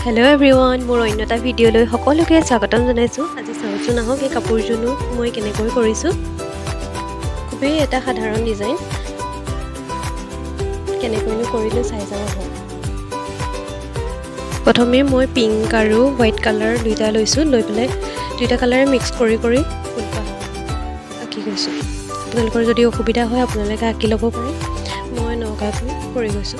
Hello everyone, মোৰ অন্যটা ভিডিঅ'লৈ সকলোকে স্বাগতম জনাইছো। আজি চাওচোন আহক এই কাপোৰজনো মই কেনেকৈ কৰিছো। খুবেই এটা সাধাৰণ ডিজাইন। কেনেকৈনো কৰিলো চাই যাব হ'ব। প্ৰথমে মই পিংক আৰু হোৱাইট কালাৰ দুইটা লৈছো, লৈ পেলাই দুইটা কালাৰ মিক্স কৰি ফুলপা আঁকি গৈছো। আপোনালোকৰ যদি অসুবিধা হয় আপোনালোকে আঁকি ল'ব পাৰে। মই নগাকৈ কৰি গৈছো।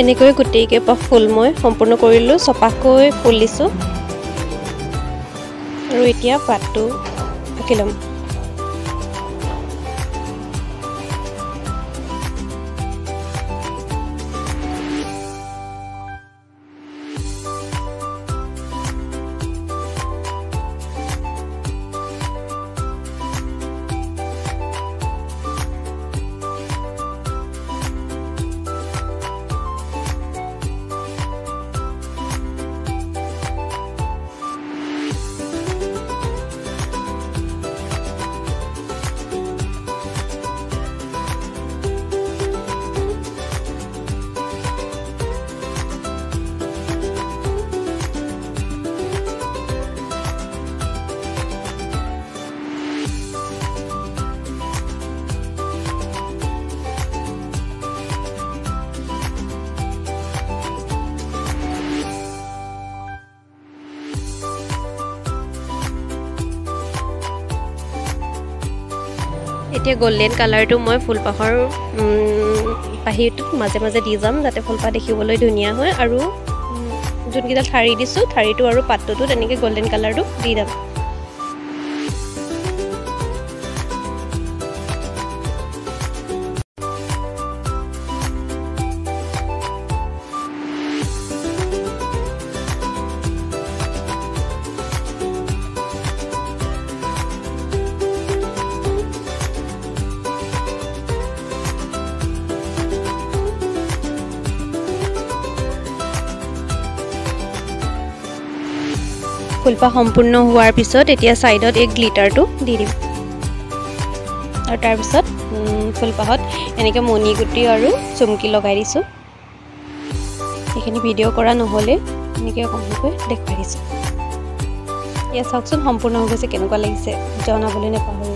এনেকৈ গুটেই কেইপা ফুল মই সম্পূৰ্ণ কৰিলো, চপাকৈ ফুল দিছো আৰু এতিয়া পাতটো আঁকি ল'ম। এতিয়া গোল্ডেন কালাৰটো মই ফুলপাহৰ পাহিটোত মাজে মাজে দি যাম যাতে ফুলপাহ দেখিবলৈ ধুনীয়া হয় আৰু যোনকেইটা ঠাৰি দিছো ঠাৰিটো আৰু পাতটোত এনেকৈ গোল্ডেন কালাৰটো দি যাম। ফুলপাহ সম্পূৰ্ণ হোৱাৰ পিছত এতিয়া সাইডত এক গ্লিটাৰটো দি দিম আৰু তাৰ পিছত ফুলপাহত এনেকৈ মণি গুটি আৰু চুমকি লগাই দিছো। এইখিনি ভিডিঅ' কৰা নহ'লে এনেকৈ অকণকৈ দেখাই দিছো। এতিয়া চাওকচোন সম্পূৰ্ণ হৈ গৈছে, কেনেকুৱা লাগিছে জনাবলৈ নাপাহৰিব।